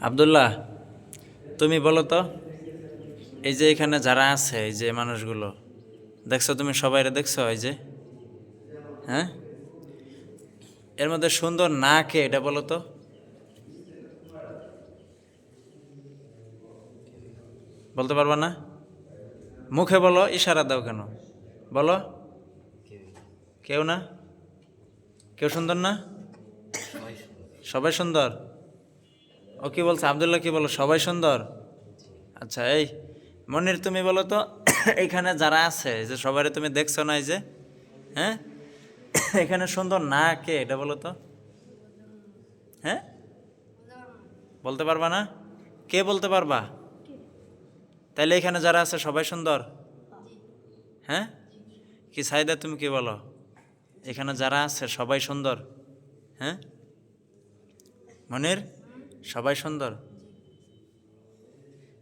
আব্দুল্লাহ, তুমি বলো তো, এই যে এখানে যারা আছে, এই যে মানুষগুলো দেখছো, তুমি সবাইরে দেখছো? এই যে, হ্যাঁ, এর মধ্যে সুন্দর না কে, এটা বলো তো। বলতে পারবা না? মুখে বলো, ইশারা দাও কেন? বলো। কেউ না? কেউ সুন্দর না? সবাই সুন্দর। ও কি বলছে? আব্দুল্লাহ কি বলো? সবাই সুন্দর। আচ্ছা, এই মনির, তুমি বলো তো, এখানে যারা আছে, এই যে সবাই তুমি দেখছো না, এই যে, হ্যাঁ, এখানে সুন্দর না কে, এটা বলো তো। হ্যাঁ, বলতে পারবা না? কে বলতে পারবা? তাইলে এখানে যারা আছে সবাই সুন্দর? হ্যাঁ, কি সাইদা, তুমি কি বলো? এখানে যারা আছে সবাই সুন্দর? হ্যাঁ, মনির, সবাই সুন্দর?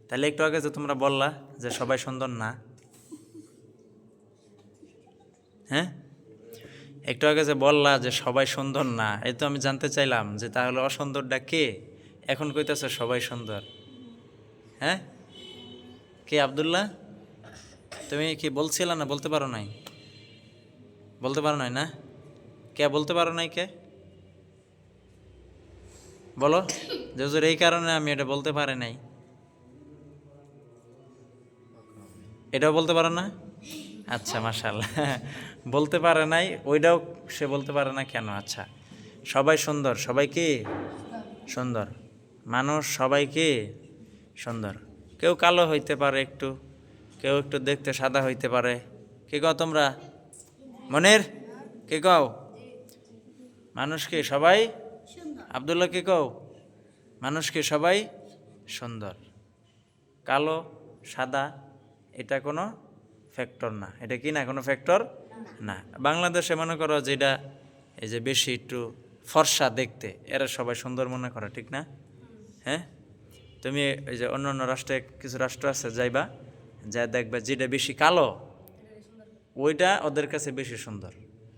তাহলে একটু আগে যে তোমরা বললা যে সবাই সুন্দর না, হ্যাঁ, একটু আগে যে বললা যে সবাই সুন্দর না, এই তো আমি জানতে চাইলাম যে তাহলে অসুন্দরটা কে? এখন কইতাছে সবাই সুন্দর। হ্যাঁ, কে? আব্দুল্লাহ, তুমি কি বলছিলা না? বলতে পারো নাই? বলতে পারো নাই না? কে বলতে পারো নাই? কে বলো যে হুজুর এই কারণে আমি এটা বলতে পারি নাই, এটাও বলতে পারো না? আচ্ছা, মাশাআল্লাহ, বলতে পারে নাই ওইটাও সে বলতে পারে না কেন? আচ্ছা, সবাই সুন্দর, সবাই কি সুন্দর? মানুষ সবাই কি সুন্দর? কেউ কালো হইতে পারে একটু, কেউ একটু দেখতে সাদা হইতে পারে। কে কও তোমরা? মনের, কে কও? মানুষ কি সবাই? আব্দুল্লাহ, কে কও? মানুষ কি সবাই সুন্দর? কালো সাদা এটা কোনো ফ্যাক্টর না। এটা কি না? কোনো ফ্যাক্টর না। বাংলাদেশে মনে করো যেটা, এই যে বেশি একটু ফর্সা দেখতে, এরা সবাই সুন্দর মনে করে, ঠিক না? হ্যাঁ, তুমি এই যে অন্য অন্য রাষ্ট্রে, কিছু রাষ্ট্র আছে, যাইবা, যা দেখবে যেটা বেশি কালো ওইটা ওদের কাছে বেশি সুন্দর।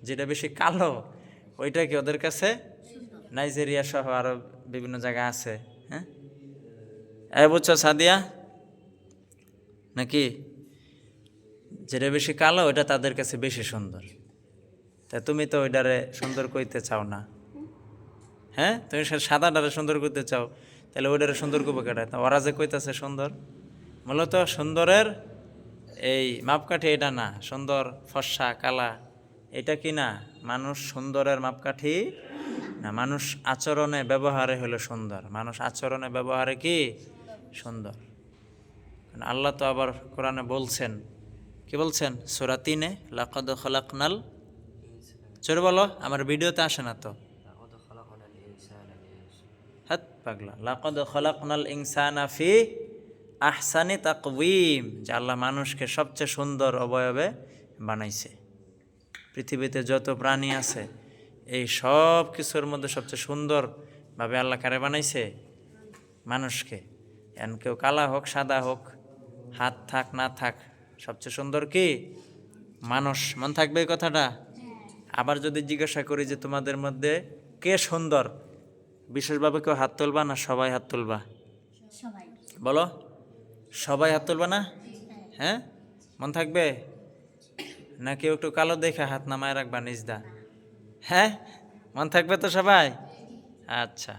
যেটা বেশি কালো ওইটা কি ওদের কাছে, নাইজেরিয়া সহ আরো বিভিন্ন জায়গা আছে। হ্যাঁ, বুঝছো সাদিয়া নাকি? যেটা বেশি কালো ওইটা তাদের কাছে বেশি সুন্দর। তা তুমি তো ওইটারে সুন্দর কইতে চাও না। হ্যাঁ, তুমি সাদাটারে সুন্দর করতে চাও, তাহলে ওইটারে সুন্দর করবো কেটা? ওরা যে কইতাছে সুন্দর, মূলত সুন্দরের এই মাপকাঠি এটা না। সুন্দর ফর্সা কালা এটা কি না? মানুষ সুন্দরের মাপকাঠি না। মানুষ আচরণে ব্যবহারে হলো সুন্দর। মানুষ আচরণে ব্যবহারে কি সুন্দর? আল্লাহ তো আবার কোরআনে বলছেন, কি বলছেন? সূরা ৩-এ, লাকাদ খলাকনাল, চলে বলো, আমার ভিডিওতে আসে না তো। হাত পাগলা, লাকাদ খলাকনাল ইনসানা ফি আহসানি তাকওয়িম, যে আল্লাহ মানুষকে সবচেয়ে সুন্দর অবয়বে বানাইছে। পৃথিবীতে যত প্রাণী আছে এই সব কিছুর মধ্যে সবচেয়ে সুন্দরভাবে আল্লাহ কারে বানাইছে? মানুষকে। এন কেউ কালা হোক সাদা হোক, হাত থাক না থাক, সবচেয়ে সুন্দর কি মানুষ। মন থাকবে এই কথাটা? আবার যদি জিজ্ঞাসা করি যে তোমাদের মধ্যে কে সুন্দর, বিশেষভাবে কেউ হাত তুলবা না সবাই হাত তুলবা? বলো, সবাই হাত তুলবা না? হ্যাঁ, মন থাকবে? না কেউ একটু কালো দেখে হাত নামায় রাখবা নিজদা? হ্যাঁ, মন থাকবে তো সবাই? আচ্ছা।